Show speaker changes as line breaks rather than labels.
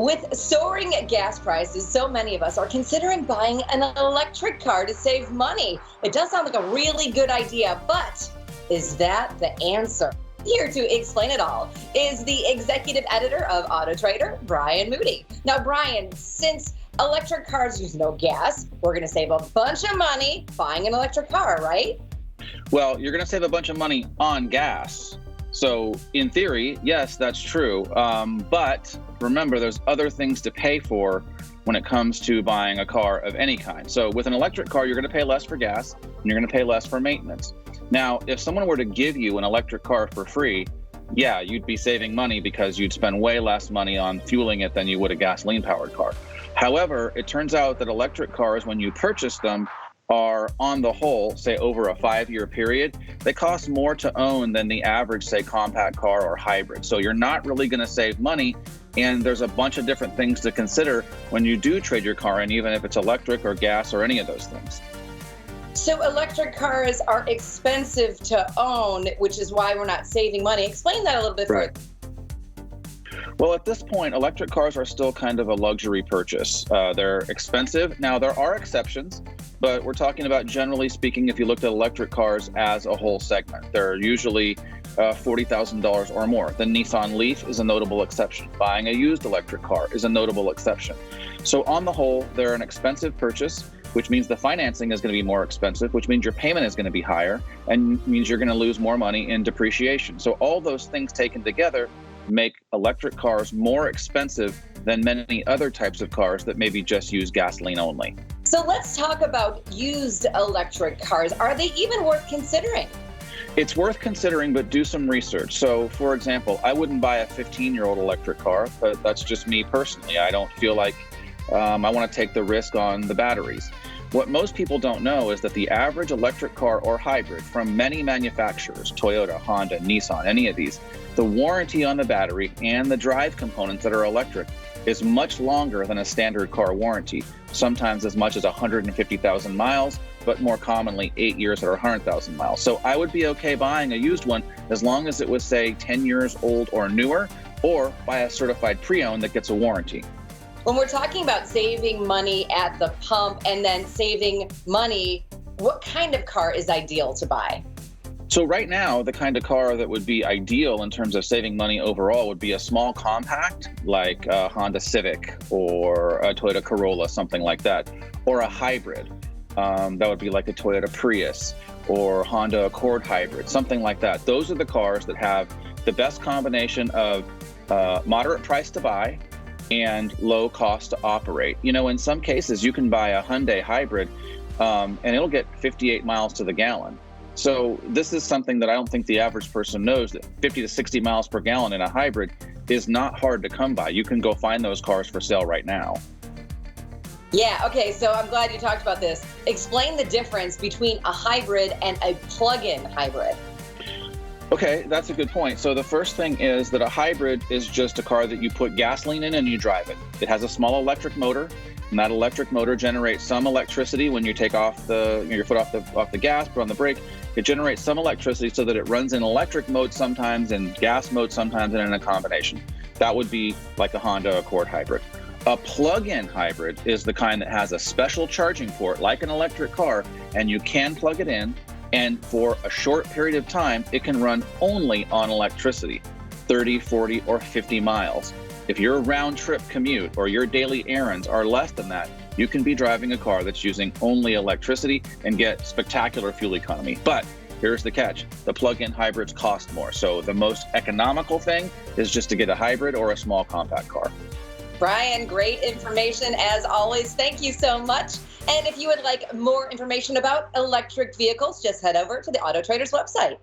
With soaring gas prices, so many of us are considering buying an electric car to save money. It does sound like a really good idea, but is that the answer? Here to explain it all is the executive editor of Autotrader, Brian Moody. Now, Brian, since electric cars use no gas, we're going to save a bunch of money buying an electric car, right?
Well, you're going to save a bunch of money on gas. So in theory, yes, that's true. But remember, there's other things to pay for when it comes to buying a car of any kind. So with an electric car, you're going to pay less for gas and you're going to pay less for maintenance. Now, if someone were to give you an electric car for free, yeah, you'd be saving money because you'd spend way less money on fueling it than you would a gasoline-powered car. However, it turns out that electric cars, when you purchase them, are on the whole, say over a 5-year period, they cost more to own than the average, say, compact car or hybrid. So you're not really going to save money. And there's a bunch of different things to consider when you do trade your car in, even if it's electric or gas or any of those things.
So electric cars are expensive to own, which is why we're not saving money. Explain that a little bit further.
Well, at this point, electric cars are still kind of a luxury purchase. They're expensive. Now, there are exceptions, but we're talking about, generally speaking, if you looked at electric cars as a whole segment, they're usually $40,000 or more. The Nissan Leaf is a notable exception. Buying a used electric car is a notable exception. So on the whole, they're an expensive purchase, which means the financing is going to be more expensive, which means your payment is going to be higher, and means you're going to lose more money in depreciation. So all those things taken together make electric cars more expensive than many other types of cars that maybe just use gasoline only.
So let's talk about used electric cars. Are they even worth considering?
It's worth considering, but do some research. So, for example, I wouldn't buy a 15-year-old electric car, but that's just me personally. I don't feel like I want to take the risk on the batteries. What most people don't know is that the average electric car or hybrid from many manufacturers, Toyota, Honda, Nissan, any of these, the warranty on the battery and the drive components that are electric is much longer than a standard car warranty, sometimes as much as 150,000 miles, but more commonly 8 years or 100,000 miles. So I would be okay buying a used one as long as it was, say, 10 years old or newer, or buy a certified pre-owned that gets a warranty.
When we're talking about saving money at the pump and then saving money, what kind of car is ideal to buy?
So right now, the kind of car that would be ideal in terms of saving money overall would be a small compact, like a Honda Civic or a Toyota Corolla, something like that, or a hybrid. That would be like a Toyota Prius or Honda Accord hybrid, something like that. Those are the cars that have the best combination of moderate price to buy and low cost to operate. You know, in some cases, you can buy a Hyundai hybrid and it'll get 58 miles to the gallon. So this is something that I don't think the average person knows, that 50 to 60 miles per gallon in a hybrid is not hard to come by. You can go find those cars for sale right now.
Yeah, okay, so I'm glad you talked about this. Explain the difference between a hybrid and a plug-in hybrid.
Okay, that's a good point. So the first thing is that a hybrid is just a car that you put gasoline in and you drive it. It has a small electric motor, and that electric motor generates some electricity when you take off your foot off the gas, put on the brake. It generates some electricity so that it runs in electric mode sometimes and gas mode sometimes, and in a combination. That would be like a Honda Accord hybrid. A plug-in hybrid is the kind that has a special charging port like an electric car, and you can plug it in, and for a short period of time, it can run only on electricity, 30, 40, or 50 miles. If your round-trip commute or your daily errands are less than that, you can be driving a car that's using only electricity and get spectacular fuel economy. But here's the catch. The plug-in hybrids cost more. So the most economical thing is just to get a hybrid or a small compact car.
Brian, great information as always. Thank you so much. And if you would like more information about electric vehicles, just head over to the Autotrader's website.